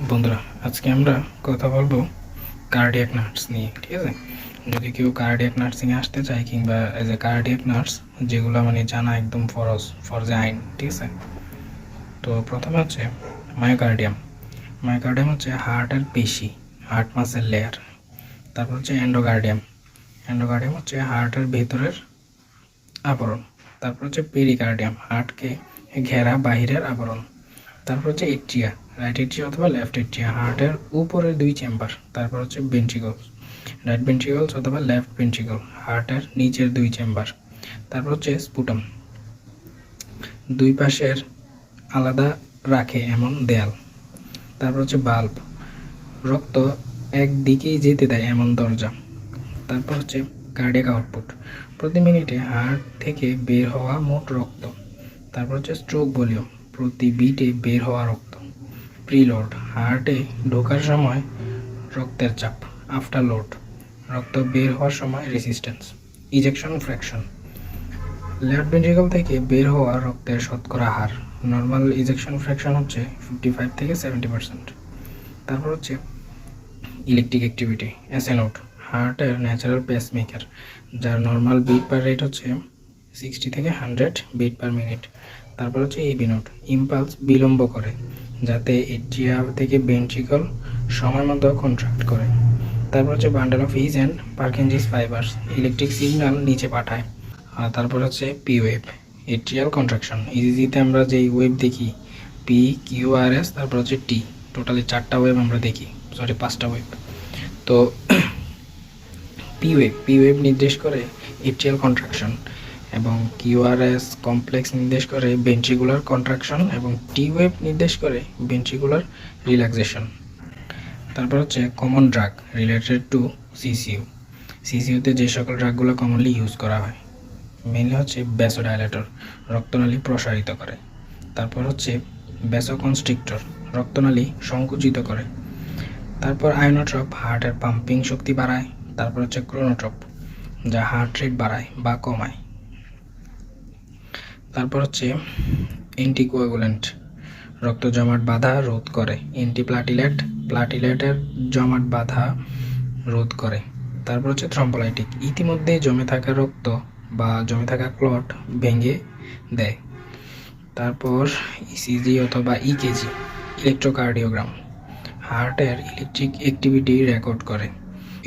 বন্ধুরা, আজকে আমরা কথা বলবো কার্ডিয়াক নার্স নিয়ে। ঠিক আছে, যদি কেউ কার্ডিয়াক নার্সিংয়ে আসতে চায় কিংবা এজ এ কার্ডিয়াক নার্স, যেগুলো মানে জানা একদম ফরজে আইন। ঠিক আছে, তো প্রথমে হচ্ছে মায়োকার্ডিয়াম। মায়োকার্ডিয়াম হচ্ছে হার্টের পেশি, হার্ট মাসেল লেয়ার। তারপর হচ্ছে এন্ডোকার্ডিয়াম। এন্ডোকার্ডিয়াম হচ্ছে হার্টের ভেতরের আবরণ। তারপর হচ্ছে পেরিকার্ডিয়াম, হার্টকে ঘেরা বাহিরের আবরণ। তারপর হচ্ছে এট্রিয়া, রাইট এট্রিয়া অথবা লেফট এট্রিয়া, হার্টের উপরের দুই চেম্বার। তারপর হচ্ছে ভেন্ট্রিকলস, রাইট ভেন্ট্রিকলস অথবা লেফট ভেন্ট্রিকল, হার্টের নিচের দুই চেম্বার। তারপর হচ্ছে স্পুটাম, দুই পাশের আলাদা রাখে এমন দেয়াল। তারপর হচ্ছে বাল্ব, রক্ত একদিকেই যেতে দেয় এমন দরজা। তারপর হচ্ছে কার্ডিয়াক আউটপুট, প্রতি মিনিটে হার্ট থেকে বের হওয়া মোট রক্ত। তারপর হচ্ছে স্ট্রোক ভলিউম, প্রতি বিটে বের হওয়া রক্ত। প্রিলোড, হার্টে ঢোকার সময় রক্তের চাপ। আফটার লোড, রক্ত বের হওয়ার সময় resistance. Ejection fraction, left ventricle থেকে বের হওয়া রক্তের শতকরা হার। নর্মাল ইজেকশন ফ্র্যাকশন হচ্ছে 55 থেকে 70%। তারপর হচ্ছে ইলেকট্রিক অ্যাক্টিভিটি, এসএ নোট, হার্টের ন্যাচারাল পেসমেকার, যার নর্মাল বিট পার রেট হচ্ছে 60 থেকে 100 বিট পার মিনিট। তারপর হচ্ছে এবি নোট, ইম্পালস বিলম্ব করে যাতে এট্রিয়া থেকে ভেন্ট্রিকল সময় মতো কন্ট্রাক্ট করে। তারপর হচ্ছে bundle of His and Purkinje fibres, electric signal নিচে পাঠায়। আর তারপর হচ্ছে পি ওয়েভ, এট্রিয়াল কন্ট্রাকশন। ইজিজিতে আমরা যেই ওয়েভ দেখি পি, কিউ, আর, এস, তারপর হচ্ছে টি, টোটালি 4টা ওয়েভ আমরা দেখি, 5টা ওয়েভ। তো পি ওয়েভ নির্দেশ করে এট্রিয়াল কন্ট্রাকশন, এবং কিউআরএস কমপ্লেক্স নির্দেশ করে ভেন্ট্রিকুলার কন্ট্রাকশন, এবং টি ওয়েভ নির্দেশ করে ভেন্ট্রিকুলার রিল্যাক্সেশন। তারপর হচ্ছে common drug related to CCU. সিসিইউতে যে সকল ড্রাগগুলো কমনলি ইউজ করা হয় মেনলি হচ্ছে ব্যাসোডাইলেটর, রক্তনালী প্রসারিত করে। তারপর হচ্ছে ব্যাসোকনস্ট্রিক্টর, রক্তনালী সংকুচিত করে। তারপর আয়োনোট্রপ, হার্টের পাম্পিং শক্তি বাড়ায়। তারপর হচ্ছে ক্রোনোট্রপ, যা হার্ট রেট বাড়ায় বা কমায়। তারপর হচ্ছে অ্যান্টিকোয়াগুল্যান্ট, রক্ত জমাট বাঁধা রোধ করে। অ্যান্টিপ্লাটিলেট, প্লাটিলেটের জমাট বাঁধা রোধ করে। তারপর হচ্ছে থ্রম্বোলাইটিক, ইতিমধ্যে জমে থাকা রক্ত বা জমে থাকা ক্লট ভেঙে দেয়। তারপর ইসিজি অথবা ইকেজি, ইলেকট্রোকার্ডিওগ্রাম, হার্টের ইলেকট্রিক অ্যাক্টিভিটি রেকর্ড করে।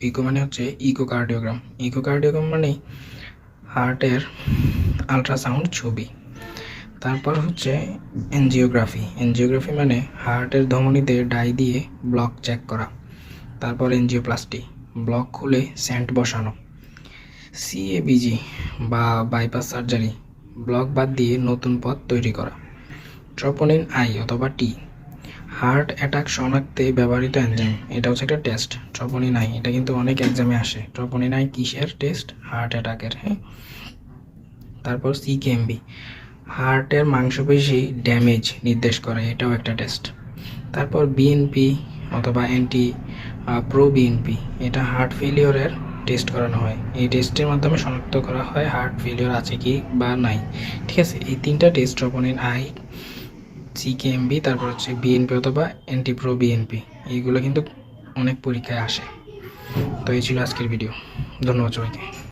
ইকো মানে হচ্ছে ইকোকার্ডিওগ্রাম। ইকোকার্ডিওগ্রাম মানে হার্টের আল্ট্রাসাউন্ড ছবি। তারপর হচ্ছে এনজিওগ্রাফি। এনজিওগ্রাফি মানে হার্টের ধমনীতে ডাই দিয়ে ব্লক চেক করা। তারপর এনজিওপ্লাস্টি, ব্লক খুলে সেন্ট বসানো। সিএবিজি বা বাইপাস সার্জারি, ব্লক বাদ দিয়ে নতুন পথ তৈরি করা। ট্রপোনিন আই অথবা টি, হার্ট অ্যাটাক শনাক্তে ব্যবহৃত এনজাইম। এটা হচ্ছে একটা টেস্ট, ট্রপোনিন আই। এটা কিন্তু অনেক এক্সামে আসে। ট্রপোনিন আই কিসের টেস্ট? হার্ট অ্যাটাকের। হ্যাঁ। তারপর সিকেএমবি, হার্টের মাংসপেশি ড্যামেজ নির্দেশ করে, এটাও একটা টেস্ট। তারপর বিএনপি অথবা অ্যান্টি প্রো বিএনপি, এটা হার্ট ফেলিওরের টেস্ট করানো হয়। এই টেস্টের মাধ্যমে শনাক্ত করা হয় হার্ট ফেলিওর আছে কি বা নাই। ঠিক আছে, এই 3টা টেস্ট, ট্রপোনিন আই, সিকেএমবি, তারপর হচ্ছে বিএনপি অথবা অ্যান্টি প্রো বিএনপি, এইগুলো কিন্তু অনেক পরীক্ষায় আসে। তো এই ছিল আজকের ভিডিও। ধন্যবাদ সবাইকে।